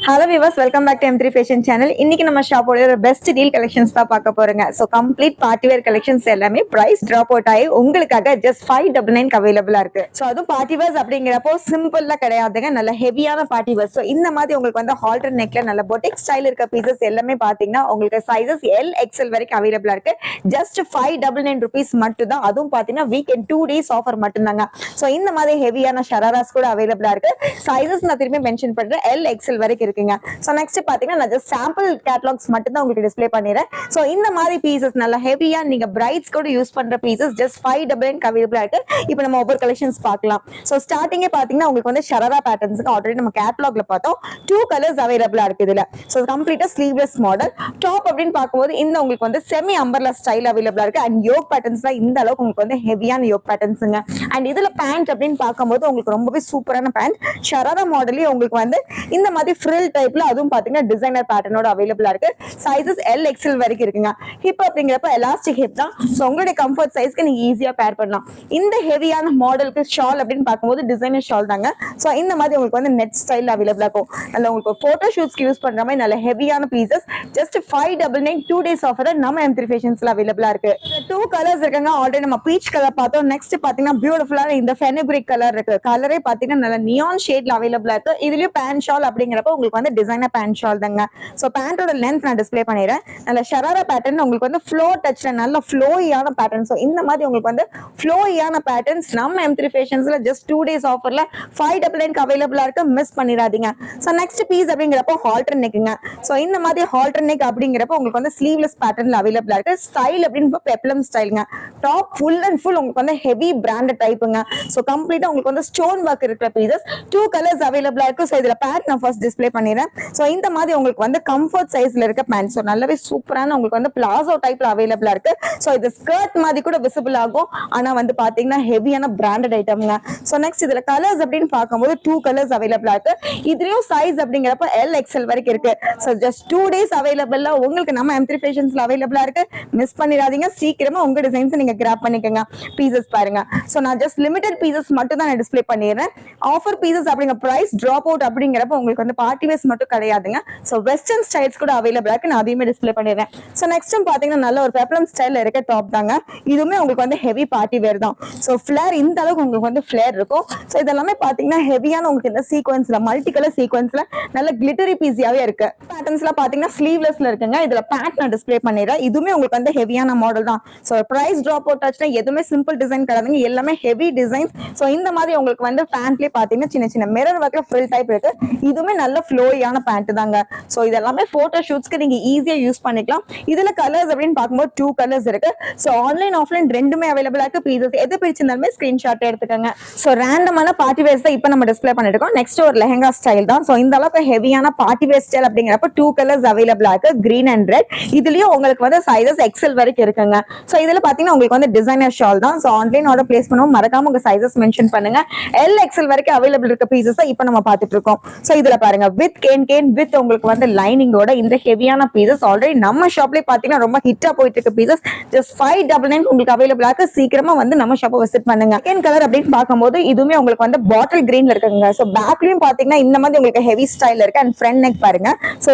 Hello viewers, welcome back to M3 Fashion Channel. இன்னைக்கு நம்ம ஷாப்போட ஒரு பெஸ்ட் டீல் கலெக்ஷன்ஸ் தான் பார்க்க போறோங்க. So complete party wear collections எல்லாமே பிரைஸ் ட்ராப் அவுட் ஆகி உங்களுக்காக ஜஸ்ட் 599 அவைலபிளா இருக்கு. ஸோ அதுவும் பார்ட்டி வேர்ஸ் அப்படிங்கிறப்போ சிம்பிளா கிடையாதுங்க, நல்ல ஹெவியான பார்ட்டி வேர்ஸ். ஸோ இந்த மாதிரி உங்களுக்கு வந்து ஹால்டர் நெக்ல நல்ல பொட்டிக் ஸ்டைல் இருக்க பீசஸ் எல்லாமே பாத்தீங்கன்னா உங்களுக்கு சைசஸ் எல் எக்ஸ்எல் வரைக்கும் அவைலபிளா இருக்கு. ஜஸ்ட் 599 rupees மட்டும் தான். அதுவும் பாத்தீங்கன்னா வீக்கெண்ட் 2 days ஆஃபர் மட்டும் தாங்க. ஸோ இந்த மாதிரி ஹெவியான ஷராராஸ் கூட அவைலபிளா இருக்கு. சைசஸ் நான் திரும்பி மென்ஷன் பண்றேன், எல் எக்ஸ்எல் வரைக்கும் இருக்குங்க. சோ நெக்ஸ்ட் பாத்தீங்கன்னா நான் ஜஸ்ட் சாம்பிள் கேட்டலாக்ஸ் மட்டும் தான் உங்களுக்கு டிஸ்ப்ளே பண்ணிடுறேன். சோ இந்த மாதிரி பீசஸ் நல்ல ஹெவியா நீங்க பிரைட்ஸ் கூட யூஸ் பண்ற பீசஸ் ஜஸ்ட் 599 அவைலபிளா இருக்கு. இப்போ நம்ம ஒவ்வொரு கலெக்ஷன்ஸ் பார்க்கலாம். சோ ஸ்டார்டிங்கே பாத்தீங்கன்னா உங்களுக்கு வந்து ஷராரா பேட்டர்ன்ஸ்க்கு ஆல்ரெடி நம்ம கேட்டலாக்ல பார்த்தோம். 2 கலர்ஸ் அவைலபிளா இருக்கு இதுல. சோ கம்ப்ளீட்டா ஸ்லீவ்லெஸ் மாடல். டாப் அப்படின்னு பார்க்கும்போது இந்த உங்களுக்கு வந்து செமி அம்பர்லா ஸ்டைல் அவைலபிளா இருக்கு. அண்ட் யோக் பேட்டர்ன்ஸ் தான் இந்த அளவுக்கு உங்களுக்கு வந்து ஹெவியான யோக் பேட்டர்ன்ஸ்ங்க. அண்ட் இதுல பேண்ட் அப்படின்னு பார்க்கும்போது உங்களுக்கு ரொம்பவே சூப்பரான பேண்ட். ஷராரா மாடலே உங்களுக்கு வந்து இந்த மாதிரி ஃப்ரில் டைப்ல, அதுவும் பாத்தீங்கன்னா டிசைனர் பேட்டர்னோட அவைலபிளா இருக்கு. சைசஸ் எல் எக்ஸ்எல் வரைக்கும் இருக்குங்க. ஹிப் அப்படிங்கிறப்ப எலாஸ்டிக் ஹிப் தான். சோ உங்களுடைய கம்ஃபர்ட் சைஸ்க்கு நீங்க ஈஸியா பேர் பண்ணலாம். இந்த ஹெவியான மாடலுக்கு ஷால் அப்படின்னு பார்க்கும்போது டிசைனர் ஷால் தாங்க. சோ இந்த மாதிரி உங்களுக்கு வந்து நெட் ஸ்டைல் அவைலபிளா இருக்கும். நல்ல உங்களுக்கு போட்டோ ஷூட்ஸ்க்கு யூஸ் பண்ற மாதிரி நல்ல ஹெவியான பீசஸ் ஜஸ்ட் 599 2 days ஆஃபர் நம்ம M3 Fashionsல அவைலபிளா இருக்கு. 2 கலர்ஸ் இருக்குங்க. ஆல்ரெடி நம்ம பீச் கலர் பார்த்தோம். நெக்ஸ்ட் பாத்தீங்கன்னா பியூட்டிஃபுல்லான இந்த ஃபெனுக்ரிக் கலர் இருக்கு. கலரே பாத்தீங்கன்னா நல்ல நியான் ஷேட்ல அவைலபிளா இருக்கு. இதுலயும் பேண்ட் ஷால் அப்படிங்கிறப்ப உங்களுக்கு வந்து டிசைனர் பேண்ட் ஷால் தாங்க. சோ பேண்டோட லென்த் நான் டிஸ்ப்ளே பண்ணிடுறேன். நல்ல ஷராரா பேட்டர்ன் உங்களுக்கு வந்து ஃப்ளோ டச்ல நல்ல ஃப்ளோயியான பேட்டர்ன். சோ இந்த மாதிரி உங்களுக்கு வந்து ஃப்ளோயியான பேட்டர்ன்ஸ் நம்ம M3 Fashionsல ஜஸ்ட் 2 days ஆஃபர்ல 599 அவைலபிளா இருக்கு. மிஸ் பண்ணிடாதீங்க. சோ நெக்ஸ்ட் பீஸ் அப்படிங்கிறப்ப ஹால்டர் நெக்குங்க. சோ இந்த மாதிரி ஹால்டர் நெக் அப்படிங்கிறப்ப உங்களுக்கு வந்து ஸ்லீவ்லெஸ் பேட்டர்ன்ல அவைலபிளா இருக்கு. ஸ்டைல் அப்படின்னு பெப்ளம் ஸ்டைலுங்க. டாப் ஃபுல் அண்ட் ஃபுல் உங்களுக்கு வந்து ஹெவி பிராண்டட் டைப்புங்க. சோ கம்ப்ளீட்டா உங்களுக்கு வந்து ஸ்டோன் ஒர்க் இருக்கிற பீசஸ் 2 கலர்ஸ் அவைலபிளா இருக்கு. சோ இதுல பேண்ட் நான் ஃபர்ஸ்ட் டிஸ்ப்ளே பண்ணிடுறேன். சோ இந்த மாதிரி உங்களுக்கு வந்து கம்ஃபர்ட் சைஸ்ல இருக்க பேண்ட். சோ நல்லாவே சூப்பரான உங்களுக்கு வந்து பிளாசோ டைப்ல அவைலபிளா இருக்கு. சோ இது ஸ்கர்ட் மாதிரி கூட விசிபிள் ஆகும். ஆனா வந்து பாத்தீங்கன்னா ஹெவியான பிராண்டட் ஐட்டம்ங்க. சோ நெக்ஸ்ட் இதுல கலர்ஸ் அப்படின்னு பார்க்கும்போது 2 கலர்ஸ் அவைலபிளா இருக்கு. இதுலயும் சைஸ் அப்படிங்கிறப்ப எல் எக்ஸ்எல் வரைக்கும் இருக்கு. சோ ஜஸ்ட் 2 days அவைலபிளா உங்களுக்கு நம்ம M3 Fashionsல அவைலபிளா இருக்கு. மிஸ் பண்ணிடாதீங்க. சீக்கிரமா உங்க டிசைன்ஸ் நீங்க கிராப் பண்ணிக்கங்க. பீசஸ் பாருங்க. சோ நான் ஜஸ்ட் லிமிடெட் பீசஸ் மட்டும் தான் நான் டிஸ்ப்ளே பண்ணிடுறேன். ஆஃபர் பீசஸ் அப்படிங்கிற பிரைஸ் டிராப் அவுட் அப்படிங்கிறப்ப உங்களுக்கு வந்து பார்ட்டி வேர்ஸ் மட்டும் கிடையாதுங்க. சோ வெஸ்டர்ன் ஸ்டைல்ஸ் கூட அவைலபிளா இருக்கு. நான் அதையுமே டிஸ்ப்ளே பண்ணிடுறேன். சோ நெக்ஸ்ட் பாத்தீங்கன்னா நல்ல ஒரு பெப்ளம் ஸ்டைல்ல இருக்க டாப் தாங்க. இதுவுமே உங்களுக்கு வந்து ஹெவி பார்ட்டி வேர் தான். சோ ஃபிளேர் இந்த அளவுக்கு உங்களுக்கு வந்து ஃபிளேர் இருக்கும். சோ இதெல்லாமே பாத்தீங்கன்னா ஹெவியான உங்களுக்கு இந்த சீக்வென்ஸ்ல மல்டி கலர் சீக்வென்ஸ்ல நல்ல கிளிட்டரி பீஸியாவே இருக்கு. பேட்டர்ன்ஸ்ல பாத்தீங்கன்னா ஸ்லீவ்லெஸ்ல இருக்குங்க. இதுல பேண்ட் நான் டிஸ்ப்ளே பண்ணிடுறேன். இதுவுமே உங்களுக்கு வந்து ஹெவியான மாடல் தான். சோ பிரைஸ் டிராப் அவுட் ஆச்சுன்னா எதுவுமே சிம்பிள் டிசைன் கிடையாதுங்க, எல்லாமே ஹெவி டிசைன்ஸ். சோ இந்த மாதிரி உங்களுக்கு வந்து பேண்ட்லயே பாத்தீங்கன்னா சின்ன சின்ன மிரர் ஒர்க்ல ஃபில் டைப் இருக்கு. இதுவுமே நல்ல ஃப்ளோயான பேண்ட் தாங்க. சோ இதெல்லாமே போட்டோ ஷூட்ஸ்க்கு நீங்க ஈஸியா யூஸ் பண்ணிக்கலாம். இதுல கலர்ஸ் அப்படின்னு பார்க்கும்போது 2 கலர்ஸ் இருக்கு. சோ ஆன்லைன் ஆஃப்லைன் ரெண்டுமே அவைலபிளா இருக்கு. பீசஸ் எது பிடிச்சிருந்தாலுமே ஸ்கிரீன்ஷாட் எடுத்துக்கோங்க. சோ ரேண்டமான பார்ட்டி வேர்ஸ் தான் இப்போ நம்ம டிஸ்ப்ளே பண்ணிருக்கோம். நெக்ஸ்ட் ஒரு லெஹங்கா ஸ்டைல் தான். சோ இந்த அளவுக்கு ஹெவியான பார்ட்டி வேர் ஸ்டைல் அப்படிங்கிறப்ப 2 கலர்ஸ் அவைலபிளா இருக்கு, கிரீன் அண்ட் ரெட். இதுலயும் உங்களுக்கு வந்து சைசஸ் எக்ஸ்எல் வரைக்கும் இருக்குங்க. சோ இதுல பாத்தீங்கன்னா உங்களுக்கு வந்து டிசைனர் ஷால் தான். சோ ஆன்லைன் ஆர்டர் பிளேஸ் பண்ணுவோம், மறக்காம உங்க சைசஸ் மென்ஷன் பண்ணுங்க. எல் எக்ஸ்எல் வரைக்கும் அவைலபிள் இருக்க பீசஸ் தான் இப்போ நம்ம பார்த்துட்டு இருக்கோம். சோ இதுல பாருங்க வித் கேன் வித் உங்களுக்கு வந்து லைனிங்கோட இந்த ஹெவியான பீசஸ் ஆல்ரெடி நம்ம ஷாப்லயே பாத்தீங்கன்னா ரொம்ப ஹிட்டா போயிட்டு இருக்க பீசஸ் ஜஸ்ட் 599 உங்களுக்கு அவைலபிளா இருக்கு. சீக்கிரமா வந்து நம்ம ஷாப்பை விசிட் பண்ணுங்க. செகண்ட் கலர் அப்படின்னு பார்க்கும்போது இதுவுமே உங்களுக்கு வந்து பாட்டில் கிரீன்ல இருக்குங்க. சோ பேக்லயும் பாத்தீங்கன்னா இந்த மாதிரி உங்களுக்கு ஹெவி ஸ்டைல் இருக்கு. அண்ட் ஃப்ரண்ட் நெக் பாருங்க. சோ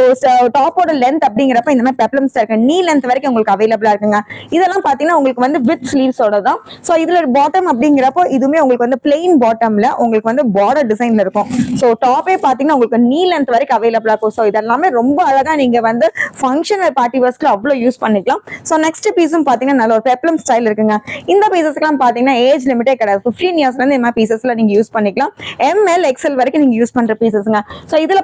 டாப்போட லென்த் அப்படிங்கிறப்ப இந்த மாதிரி பெப்ளம் ஸ்டைல் இருக்கு. நீ லென்த் வரைக்கும் உங்களுக்கு அவைலபிளா இருக்குங்க. இதெல்லாம் பாத்தீங்கன்னா உங்களுக்கு வந்து வித் ஸ்லீவ்ஸோட தான். சோ இதுல பாட்டம் அப்படிங்கிறப்போ இதுவுமே உங்களுக்கு வந்து பிளெயின் பாட்டம்ல உங்களுக்கு வந்து பார்டர் டிசைன்ல இருக்கும். சோ டாப்பே பாத்தீங்கன்னா உங்களுக்கு நீ லென்த் வரைக்கும் அவைலபிளா இருக்கும். சோ இதெல்லாமே ரொம்ப அழகா நீங்க வந்து ஃபங்க்ஷனல் பார்ட்டி வேர்ஸ்க்கு அவ்வளவு யூஸ் பண்ணிக்கலாம். சோ நெக்ஸ்ட் பீஸும் பாத்தீங்கன்னா நல்ல ஒரு பெப்ளம் ஸ்டைல் இருக்குங்க. இந்த பீசஸ்க்குலாம் பாத்தீங்கன்னா ஏஜ் லிமிட்டே கிடையாது. 15 இயர்ஸ்ல இருந்து இந்த மாதிரி பீசஸ்ல நீங்க யூஸ் பண்ணிக்கலாம். எம்எல் எக்ஸ்எல் வரைக்கும் நீங்க யூஸ் பண்ற பீசஸ்ங்க. சோ இதுல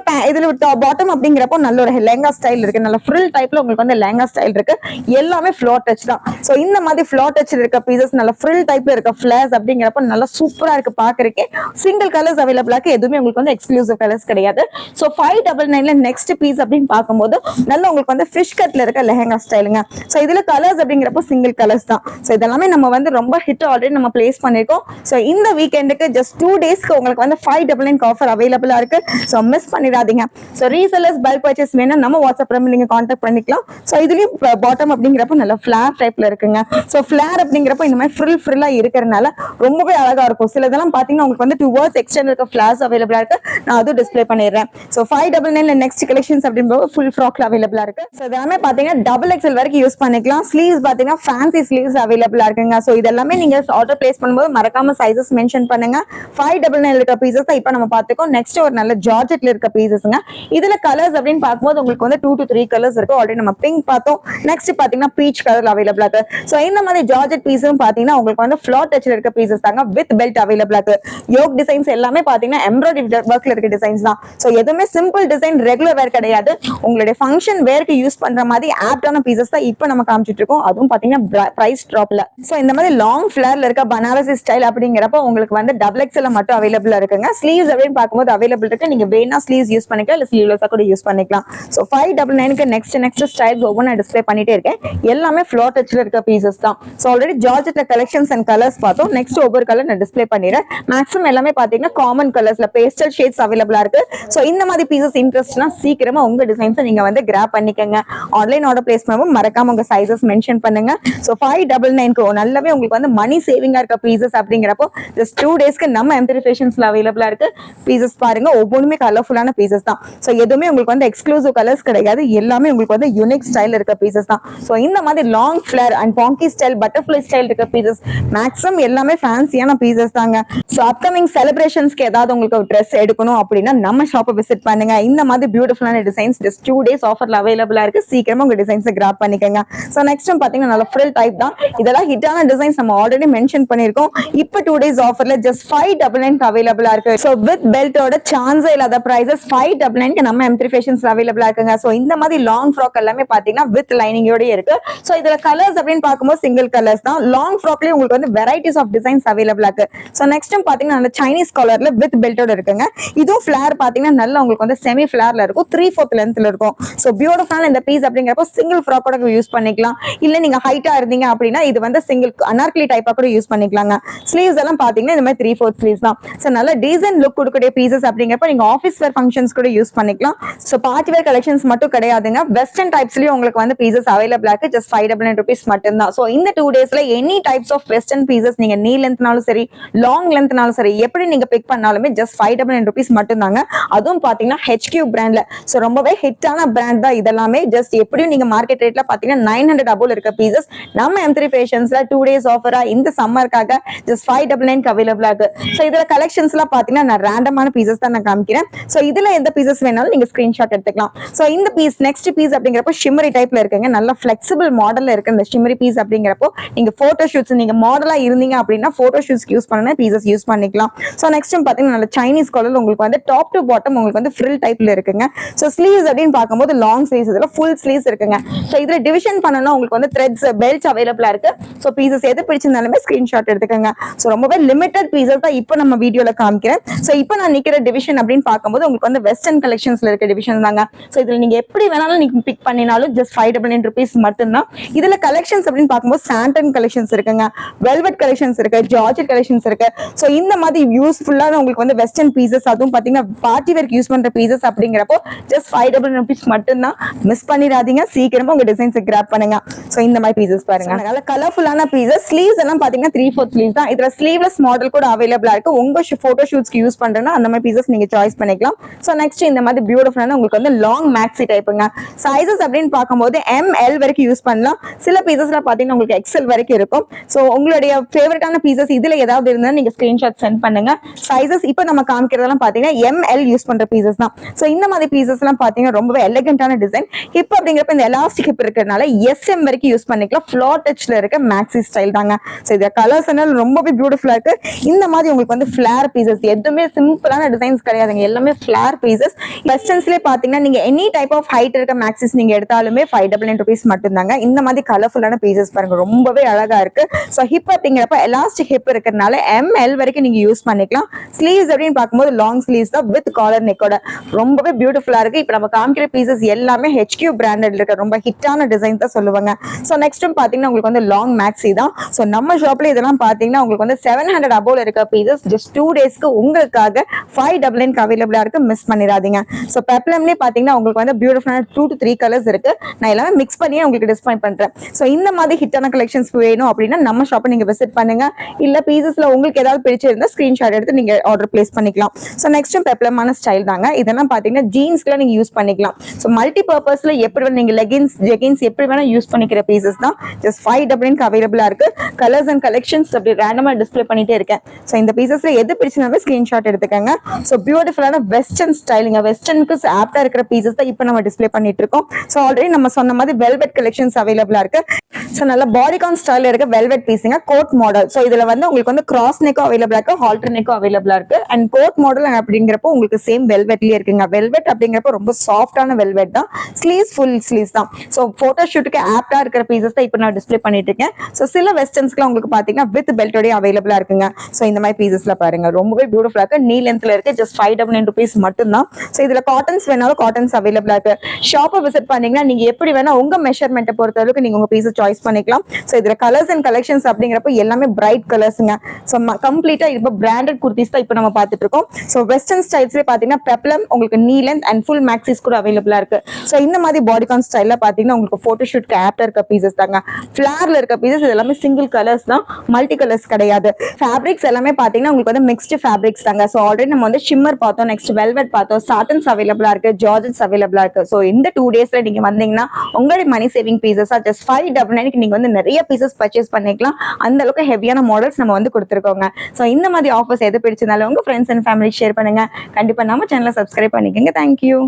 பாட்டம் அப்படிங்கிறப்போ நல்ல ஒரு லெஹங்கா ஸ்டைல் இருக்கு. நல்ல ஃப்ரில் டைப்ல உங்களுக்கு வந்து லெஹங்கா ஸ்டைல் இருக்கு. எல்லாமே ஃப்ளோர் டச் தான். சோ இந்த மாதிரி ஃப்ளோர் டச் இருக்க பீசஸ் நல்ல ஃப்ரில் டைப்ல இருக்க ஃபிளேர்ஸ் அப்படிங்கிறப்ப நல்லா சூப்பரா இருக்கு பாக்குறதுக்கே. சிங்கிள் கலர்ஸ் அவைலபிளா இருக்கு. எதுவுமே உங்களுக்கு வந்து எக்ஸ்க்ளூசிவ் கலர்ஸ் கிடையாது. சோ 599 நெக்ஸ்ட் பீஸ் அப்படின்னு பார்க்கும்போது நல்ல உங்களுக்கு வந்து ஃபிஷ் கட்ல இருக்க லெஹங்கா ஸ்டைலுங்க. சோ இதுல கலர்ஸ் அப்படிங்கிறப்போ சிங்கிள் கலர்ஸ் தான். சோ இதெல்லாமே நம்ம வந்து ரொம்ப ஹிட் ஆல்ரெடி நம்ம பிளேஸ் பண்ணிருக்கோம். சோ இந்த வீக்கெண்டுக்கு ஜஸ்ட் 2 daysக்கு உங்களுக்கு வந்து 599 ஆஃபர் அவைலபிளா இருக்கு. சோ மிஸ் பண்ணிடாதீங்க. சோ ரீசெல்லர்ஸ் பல்க் பர்ச்சேஸ் வேணும் நம்ம வாட்ஸ்அப் நம்பர் நீங்க கான்டாக்ட் பண்ணிக்கலாம். சோ இதுலயும் பாட்டம் அப்படிங்கிறப்ப நல்ல ஃபிளார் டைப்ல இருக்குங்க. சோ ஃபிளார் அப்படிங்கிறப்ப இந்த மாதிரி ஃப்ரில்லா இருக்கிறதுனால ரொம்பவே அழகா இருக்கும். சில இதெல்லாம் பாத்தீங்கன்னா உங்களுக்கு வந்து டுவர்ட்ஸ் எக்ஸ்டெண்ட் இருக்க ஃபிளார்ஸ் அவைலபிளா இருக்கு. நான் அதுவும் டிஸ்ப்ளே பண்ணிடுறேன். சோ 599 நெக்ஸ்ட் கலெக்ஷன்ஸ் அப்படிங்கும்போது ஃபுல் ஃப்ராக்ல அவைலபிளா இருக்கு. ஸோ இதெல்லாமே பாத்தீங்கன்னா டபுள் எக்ஸ்எல் வரைக்கும் யூஸ் பண்ணிக்கலாம். ஸ்லீவ்ஸ் பாத்தீங்கன்னா ஃபேன்சி ஸ்லீவ்ஸ் அவைலபிளா இருக்குங்க. ஸோ இதெல்லாமே நீங்க ஆர்டர் பிளேஸ் பண்ணும்போது மறக்காம சைசஸ் மென்ஷன் பண்ணுங்க. 599 இருக்க பீசஸ் தான் இப்போ நம்ம பார்த்துக்கோம். நெக்ஸ்ட் ஒரு நல்ல ஜார்ஜெட்ல இருக்க பீசஸ்ங்க. இதுல கலர்ஸ் அப்படின்னு பார்க்கும்போது உங்களுக்கு வந்து 2 to 3 கலர்ஸ் இருக்கு. ஆல்ரெடி நம்ம பிங்க் பார்த்தோம். நெக்ஸ்ட் பாத்தீங்கன்னா பீச் கலர் அவைலபிளா இருக்கு. ஸோ இந்த மாதிரி ஜார்ஜெட் பீஸும் பாத்தீங்கன்னா உங்களுக்கு வந்து ஃபிளாட் டச்ல இருக்க பீசஸ் தாங்க வித் பெல்ட் அவைலபிளா இருக்கு. யோக் டிசைன்ஸ் எல்லாமே பாத்தீங்கன்னா எம்ப்ராய்டரி ஒர்க்ல இருக்க டிசைன்ஸ் தான். ஸோ எதுவுமே சிம்பிள் டிசைன் ரெகுலர் வேர் கிடையாது. உங்களுடைய ஃபங்க்ஷன் வேர்க்கு யூஸ் பண்ற மாதிரி ஆப்டான பீசஸ் தான் இப்போ நம்ம காமிச்சிட்டு இருக்கோம். அதுவும் பாத்தீங்கன்னா பிரைஸ் ட்ராப்ல. ஸோ இந்த மாதிரி லாங் ஃபிளேர்ல இருக்க பனாரசி ஸ்டைல் அப்படிங்கிறப்ப உங்களுக்கு வந்து டபுள் எக்ஸ்எல் மட்டும் அவைலபிளா இருக்குங்க. ஸ்லீவ்ஸ் அப்படின்னு பார்க்கும்போது அவைலபிள் இருக்கு. நீங்க வேணா ஸ்லீவ்ஸ் யூஸ் பண்ணிக்கலாம், இல்ல ஸ்லீவ்லெஸ்ஸா கூட யூஸ் பண்ணிக்கலாம். ஸோ 599க்கு நெக்ஸ்ட் ஸ்டைல்ஸ் ஒவ்வொன்றா டிஸ்பிளே பண்ணிட்டே இருக்கேன். எல்லாமே ஃபிளாட் டச்ல இருக்க பீசஸ் தான். ஸோ ஆல்ரெடி ஜார்ஜெட்ல கலெக்ஷன்ஸ் அண்ட் கலர்ஸ் பார்த்தோம். நெக்ஸ்ட் ஒவ்வொரு கலர் நான் டிஸ்பிளே பண்ணிடுறேன். மேக்ஸிமம் எல்லாமே பாத்தீங்கன்னா காமன் கலர்ஸ்ல பேஸ்டல் ஷேட்ஸ் அவைலபிளா இருக்கு. சோ இந்த மாதிரி பீசஸ் இன்ட்ரெஸ்ட்னா சீக்கிரமா உங்க டிசைன்ஸை நீங்க வந்து கிராப் பண்ணிக்கங்க. ஆன்லைன் ஆர்டர் பிளேஸ் பண்ணும்போது மறக்காம உங்க சைஸஸ் மென்ஷன் பண்ணுங்க. சோ 599க்கு நல்லாவே உங்களுக்கு வந்து மணி சேவிங்கா இருக்க பீசஸ் அப்படிங்கிறப்போ ஜஸ்ட் 2 டேஸ்க்கு நம்ம எம்ப்ராய்டரி ஃபேஷன்ஸ்ல அவைலபிளா இருக்கு. பீசஸ் பாருங்க, ஒவ்வொன்றுமே கலர்ஃபுல்லான பீசஸ் தான். சோ எதுவுமே உங்களுக்கு வந்து எக்ஸ்க்ளூசிவ் கலர்ஸ் கிடையாது. எல்லாமே உங்களுக்கு வந்து யூனிக் ஸ்டைல் இருக்க பீசஸ் தான். சோ இந்த மாதிரி லாங் ஃபிளேர் அண்ட் பாங்கி ஸ்டைல், பட்டர்ஃப்ளை ஸ்டைல் இருக்க பீசஸ் மேக்ஸிமம் எல்லாமே ஃபேன்சியான பீசஸ் தாங்க. சோ அப்கமிங் செலிப்ரேஷன்ஸ்க்கு ஏதாவது உங்களுக்கு ஒரு ட்ரெஸ் எடுக்கணும் அப்படின்னா நம்ம ஷாப்பை விசிட் பண்ணுங்க. இந்த மாதிரி பியூட்டிஃபுல்லான டிசைன்ஸ் ஜஸ்ட் 2 டேஸ் ஆஃபர்ல அவைலபிளா இருக்கு. சீக்கிரமா உங்க டிசைன்ஸை கிராப் பண்ணிக்கங்க. சோ நெக்ஸ்ட் பாத்தீங்கன்னா நல்ல ஃப்ரில் டைப் தான். இதெல்லாம் ஹிட்டான டிசைன்ஸ் நம்ம ஆல்ரெடி மென்ஷன் பண்ணிருக்கோம். இப்போ 2 டேஸ் ஆஃபர்ல ஜஸ்ட் 599 அவைலபிளா இருக்கு. சோ வித் பெல்ட்டோட சான்ஸே இல்லாத பிரைசஸ் 599க்கு நம்ம M3 ஃபேஷன்ஸ்ல அவைலபிளா இருக்குங்க. சோ இந்த மாதிரி லாங் ஃப்ராக் எல்லாமே பாத்தீங்கன்னா வித் லைனிங்கோட இருக்கு. சோ இதுல கலர்ஸ் அப்படின்னு பார்க்கும்போது சிங்கிள் கலர்ஸ் தான். லாங் ஃப்ராக்லயே உங்களுக்கு வந்து வெரைட்டிஸ் ஆஃப் டிசைன்ஸ் அவைலபிளா இருக்கு. சோ நெக்ஸ்ட் பாத்தீங்கன்னா அந்த சைனீஸ் கலர்ல வித் பெல்ட்டோட இருக்குங்க. இதுவும் ஃபிளேர் பாத்தீங்கன்னா நல்லா உங்களுக்கு வந்து செமி ஃபிளேர்ல இருக்கும். 3/4 லென்த்ல இருக்கும். சோ பியூட்டிஃபுல்லான இந்த பீஸ் அப்படிங்கிறப்போ சிங்கிள் ஃப்ராக் கூட யூஸ் பண்ணிக்கலாம். இல்ல நீங்க ஹைட்டா இருந்தீங்க அப்படின்னா இது வந்து சிங்கிள் அனார்கலி டைப்பா கூட யூஸ் பண்ணிக்கலாங்க. ஸ்லீவ்ஸ் எல்லாம் பாத்தீங்கன்னா இந்த மாதிரி 3/4 ஸ்லீவ்ஸ் தான். சோ நல்ல டீசன்ட் லுக் கொடுக்கக்கூடிய பீசஸ் அப்படிங்கிறப்ப நீங்க ஆஃபீஸ் வேர் ஃபங்க்ஷன்ஸ் கூட யூஸ் பண்ணிக்கலாம். சோ பார்ட்டி வேர் கலெக்ஷன்ஸ் மட்டும் கிடையாதுங்க. வெஸ்டர்ன் டைப்ஸ்லயும் உங்களுக்கு வந்து பீசஸ் அவைலபிளா இருக்கு. ஜஸ்ட் 599 rupees மட்டும் தான். சோ இந்த 2 டேஸ்ல any types of western pieces நீங்க நீ லென்த்னாலும் சரி, லாங் லென்த்னாலும் சரி, எப்படி நீங்க பிக் பண்ணாலுமே ஜஸ்ட் 599 rupees மட்டும் தாங்க. அதுவும் பாத்தீங்கன்னா HQ பிராண்ட்ல. சோ ரொம்பவே ஹிட்டான பிராண்ட் தான் இதெல்லாமே. ஜஸ்ட் எப்படியும் நீங்க மார்க்கெட் ரேட்ல பாத்தீங்கன்னா 900 above இருக்க பீசஸ் நம்ம M3 ஃபேஷன்ஸ்ல 2 டேஸ் ஆஃபரா இந்த சம்மர்க்காக ஜஸ்ட் 599 அவைலபிளா இருக்கு. சோ இதுல கலெக்ஷன்ஸ் எல்லாம் பாத்தீங்கன்னா நான் ரேண்டமான பீசஸ் தான் நான் காமிக்கிறேன். சோ இதுல எந்த பீசஸ் வேணாலும் நீங்க ஸ்கிரீன்ஷாட் எடுத்துக்கலாம். சோ இந்த பீஸ் நெக்ஸ்ட் பீஸ் அப்படிங்கிறப்போ ஷிம்மரி டைப்ல இருக்குங்க. நல்ல ஃபிளெக்சிபிள் மாடல்ல இருக்கு இந்த ஷிம்மரி பீஸ் அப்படிங்கிறப்போ நீங்க போட்டோ ஷூட்ஸ் நீங்க மாடலா இருந்தீங்க அப்படின்னா போட்டோ ஷூட்ஸ்க்கு யூஸ் பண்ணா பீசஸ் யூஸ் பண்ணிக்கலாம். சோ நெக்ஸ்ட் பாத்தீங்கன்னா நல்ல சைனீஸ் கலர்ல உங்களுக்கு வந்து டாப் டு பாட்டம் உங்களுக்கு வந்து ஃப்ரில் டைப்ல இருக்குங்க. சோ ஸ்லீவ்ஸ் அப்படின்னு பார்க்கும்போது லாங் ஸ்லீவ்ஸ், இதுல ஃபுல் ஸ்லீவ்ஸ் இருக்குங்க. சோ இதுல டிவிஷன் பண்ணனும் உங்களுக்கு வந்து த்ரெட்ஸ் பெல்ட்ஸ் அவைலபிளா இருக்கு. சோ பீசஸ் எது பிடிச்சிருந்தாலுமே ஸ்கிரீன்ஷாட் எடுத்துக்கங்க. சோ ரொம்பவே லிமிட்டட் பீசஸ் தான் இப்போ நம்ம வீடியோல காமிக்கிறேன். சோ இப்போ நான் நிக்கிற டிவிஷன் அப்படின்னு பார்க்கும்போது உங்களுக்கு வந்து வெஸ்டர்ன் கலெக்ஷன்ஸ்ல இருக்க டிவிஷன் தாங்க. சோ இதுல நீங்க எப்படி வேணாலும் நீங்க பிக் பண்ணினாலும் ஜஸ்ட் 599 rupees மட்டும் தான். இதுல கலெக்ஷன்ஸ் அப்படின்னு பார்க்கும்போது சாண்டன் கலெக்ஷன்ஸ் இருக்குங்க, வெல்வெட் கலெக்ஷன்ஸ் இருக்கு, ஜார்ஜெட் கலெக்ஷன்ஸ் இருக்கு. சோ இந்த மாதிரி யூஸ்ஃபுல்லான உங்களுக்கு வந்து வெஸ்டர்ன் பீசஸ், அதுவும் பாத்தீங்கன்னா பார்ட்டி வேர்க்கு யூஸ் பண்ற பீசஸ் அப்படிங்கிறப்போ ஜஸ்ட் 599 rupees மட்டும் தான். மிஸ் பண்ணிடாதீங்க. சீக்கிரமா உங்க டிசைன்ஸ் கிராப் பண்ணுங்க. சோ இந்த மாதிரி பீசஸ் பாருங்க, நல்ல கலர்ஃபுல்லான பீசஸ். ஸ்லீவ்ஸ் எல்லாம் பாத்தீங்கன்னா 3/4 ஸ்லீவ்ஸ் தான். இதுல ஸ்லீவ்லெஸ் மாடல் கூட அவைலபிளா இருக்கு. உங்க போட்டோ ஷூட்ஸ்க்கு யூஸ் பண்றேன்னா அந்த மாதிரி பீசஸ் நீங்க சாய்ஸ் பண்ணிக்கலாம். சோ நெக்ஸ்ட் இந்த மாதிரி பியூட்டிஃபுல்லான உங்களுக்கு வந்து லாங் மேக்ஸி டைப்புங்க. சைஸஸ் அப்படின்னு பார்க்கும்போது ML வரைக்கும் யூஸ் பண்ணலாம். சில பீசஸ்ல பாத்தீங்கன்னா உங்களுக்கு XL வரைக்கும் இருக்கும். சோ உங்களுடைய ஃபேவரட்டான பீசஸ் இதுல ஏதாவது இருந்தா நீங்க ஸ்கிரீன்ஷாட் சென்ட் பண்ணுங்க. சைஸஸ் இப்போ நம்ம காமிக்கிறதெல்லாம் பாத்தீங்கன்னா ML யூஸ் பண்ற பீசஸ் தான். சோ இந்த மாதிரி பீசஸ் எல்லாம் பாத்தீங்கன்னா ரொம்பவே எலிகண்டான டிசைன். ஹிப் அப்படிங்கிறப்ப இந்த எலாஸ்டிக் ஹிப் இருக்கிறதுனால SM வரைக்கும் யூஸ் பண்ணிக்கலாம். ஃபிளாட் டச்ல இருக்க மேக்ஸி ஸ்டைல் தாங்க. சோ இந்த கலர்ஸ் எல்லாம் ரொம்பவே பியூட்டிஃபுல்லா இருக்கு. இந்த மாதிரி உங்களுக்கு வந்து ஃபிளேர் பீசஸ் எதுவுமே சிம்பிளான டிசைன்ஸ் கிடையாதுங்க. எல்லாமே ஃபிளேர் பீசஸ். வெஸ்டர்ன்ஸ்லயே பாத்தீங்கன்னா நீங்க எனி டைப் ஆஃப் ஹைட் இருக்க மேக்ஸிஸ் நீங்க எடுத்தாலுமே 599 rupees மட்டும் தாங்க. இந்த மாதிரி கலர்ஃபுல்லான பீசஸ் பாருங்க, ரொம்பவே அழகா இருக்கு. சோ ஹிப் அப்படிங்கிறப்ப எலாஸ்டிக் ஹிப் இருக்கிறதுனால ML வரைக்கும் நீங்க யூஸ் பண்ணிக்கலாம். ஸ்லீவ்ஸ் அப்படின்னு பார்க்கும்போது லாங் ஸ்லீவ்ஸ் தான் வித் காலர் நெக்கோட ரொம்பவே பியூட்டிஃபுல்லா இருக்கு. இப்போ நம்ம காமிக்கிற பீசஸ் எல்லாமே HQ பிராண்டட் இருக்க ரொம்ப ஹிட்டான டிசைன் தான் சொல்லுவாங்க. சோ நெக்ஸ்ட் பாத்தீங்கன்னா உங்களுக்கு வந்து லாங் மேக்ஸி தான். சோ நம்ம ஷாப்ல இதெல்லாம் பாத்தீங்கன்னா உங்களுக்கு வந்து 700 above இருக்க பீசஸ் ஜஸ்ட் 2 டேஸ்க்கு உங்களுக்காக 599 அவைலபிளா இருக்கு. மிஸ் பண்ணிடாதீங்க. சோ பெப்ளம்லயே பாத்தீங்கன்னா உங்களுக்கு வந்து பியூட்டிஃபுல்லான 2 to 3 கலர்ஸ் இருக்கு. நான் எல்லாமே மிக்ஸ் பண்ணி உங்களுக்கு டிஸ்ப்ளே பண்றேன். சோ இந்த மாதிரி ஹிட்டான கலெக்ஷன்ஸ் வேணும் அப்படின்னா நம்ம ஷாப்பை நீங்க விசிட் பண்ணுங்க. இல்ல பீசஸ்ல உங்களுக்கு ஏதாவது பிடிச்சிருந்தா ஸ்கிரீன்ஷாட் எடுத்து நீங்க ஆர்டர் பிளேஸ் பண்ணிக்கலாம். சோ நெக்ஸ்ட் பெப்ளமான ஸ்டைல் தாங்க. கொடுத்துருக்காங்க. இதெல்லாம் பாத்தீங்கன்னா ஜீன்ஸ்க்குலாம் நீங்க யூஸ் பண்ணிக்கலாம். ஸோ மல்டி பர்பஸ்ல எப்படி வேணா நீங்க லெகின்ஸ் ஜெகின்ஸ் எப்படி வேணா யூஸ் பண்ணிக்கிற பீசஸ் தான். ஜஸ்ட் 599 அவைலபிளா இருக்கு. கலர்ஸ் அண்ட் கலெக்ஷன்ஸ் அப்படி ரேண்டமா டிஸ்ப்ளே பண்ணிட்டே இருக்கேன். ஸோ இந்த பீசஸ்ல எது பிடிச்சிருந்தாலும் ஸ்கிரீன்ஷாட் எடுத்துக்கங்க. ஸோ பியூட்டிஃபுல்லான வெஸ்டர்ன் ஸ்டைலுங்க, வெஸ்டர்னுக்கு ஆப்டா இருக்கிற பீசஸ் தான் இப்போ நம்ம டிஸ்ப்ளே பண்ணிட்டு இருக்கோம். ஸோ ஆல்ரெடி நம்ம சொன்ன மாதிரி வெல்வெட் கலெக்ஷன்ஸ் அவைலபிளா இருக்கு. ஸோ நல்ல பாடிகான் ஸ்டைல இருக்க வெல்வெட் பீஸுங்க, கோட் மாடல். ஸோ இதுல வந்து உங்களுக்கு வந்து கிராஸ் நெக்கும் அவைலபிளா இருக்கு, ஹால்டர் நெக்கும் அவைலபிளா இருக்கு. அண்ட் கோட் மாடல் அப்படிங்கிறப்போ உங்களுக்கு சேம் வெல்வெட்லயே இருக்குங்க. வெல்வெட் அப்படிங்கிறப்போ ரொம்ப சாஃப்டான வெல்வெட் தான். ஸ்லீவ்ஸ் ஃபுல் ஸ்லீவ்ஸ் தான். ஸோ போட்டோ ஷூட்டுக்கு ஆப்டா இருக்கிற பீசஸ் தான் இப்போ நான் டிஸ்ப்ளே பண்ணிட்டு இருக்கேன். ஸோ சில வெஸ்டர்ன்ஸ்க்குலாம் உங்களுக்கு பாத்தீங்கன்னா வித் பெல்ட்டோடய அவைலபிளா இருக்குங்க. ஸோ இந்த மாதிரி பீசஸ்ல பாருங்க ரொம்பவே பியூட்டிஃபுல்லா இருக்கு. நீ லென்த்ல இருக்கு. ஜஸ்ட் 599 rupees மட்டும் தான். ஸோ இதுல காட்டன்ஸ் வேணாலும் காட்டன்ஸ் அவைலபிளா இருக்கு. ஷாப்பை விசிட் பண்ணீங்கன்னா நீங்க எப்படி வேணா உங்க மெஷர்மெண்ட்டை பொறுத்த அளவுக்கு நீங்க உங்க பீஸை சாய்ஸ் பண்ணிக்கலாம். ஸோ இதுல கலர்ஸ் அண்ட் கலெக்ஷன்ஸ் அப்படிங்கிறப்ப எல்லாமே பிரைட் கலர்ஸ்ங்க. ஸோ கம்ப்ளீட்டா இப்போ பிராண்டட் குர்த்திஸ் தான் இப்போ நம்ம பார்த்துட்டு இருக்கோம். ஸோ வெஸ்டர்ன் ஸ்டைல்ஸ்லேயே பார்த்தீங்கன்னா பெப்ளம் உங்களுக்கு நீ லென்த் அண்ட் ஃபுல் மேக்ஸிஸ் கூட அவைலபிளா இருக்கு. ஸோ இந்த மாதிரி பாடிகான் ஸ்டைல்ல பார்த்தீங்கன்னா உங்களுக்கு போட்டோ ஷூட்க்கு ஆப்டா இருக்க பீசஸ் தாங்க. ஃபிளார்ல இருக்க பீசஸ் இது எல்லாமே சிங்கிள் கலர்ஸ் தான், மல்டி கலர்ஸ் கிடையாது. ஃபேப்ரிக்ஸ் எல்லாமே பார்த்தீங்கன்னா உங்களுக்கு வந்து மிக்ஸ்டு ஃபேப்ரிக்ஸ் தாங்க. ஸோ ஆல்ரெடி நம்ம வந்து ஷிம்மர் பார்த்தோம், நெக்ஸ்ட் வெல்வெட் பார்த்தோம், சாட்டன்ஸ் அவைலபிளா இருக்கு, ஜார்ஜன்ஸ் அவைலபிளா இருக்கு. ஸோ இந்த 2 daysல நீங்க வந்தீங்கன்னா உங்களுடைய மணி சேவிங் பீசஸா ஜஸ்ட் 599 நீங்க வந்து நிறைய பீசஸ் பர்ச்சேஸ் பண்ணிக்கலாம். அந்த அளவுக்கு ஹெவியான மாடல்ஸ் நம்ம வந்து கொடுத்துருக்கோங்க. ஸோ இந்த மாதிரி ஆஃபர்ஸ் எது பிடிச்சிருந்தாலும் உங்க ஃப்ரெண்ட்ஸ் அண்ட் ஃபேமிலி ஷேர் பண்ணுங்க. கண்டிப்பா நம்ம சேனலை சப்ஸ்கிரைப் பண்ணிக்கோங்க. தேங்க்யூ.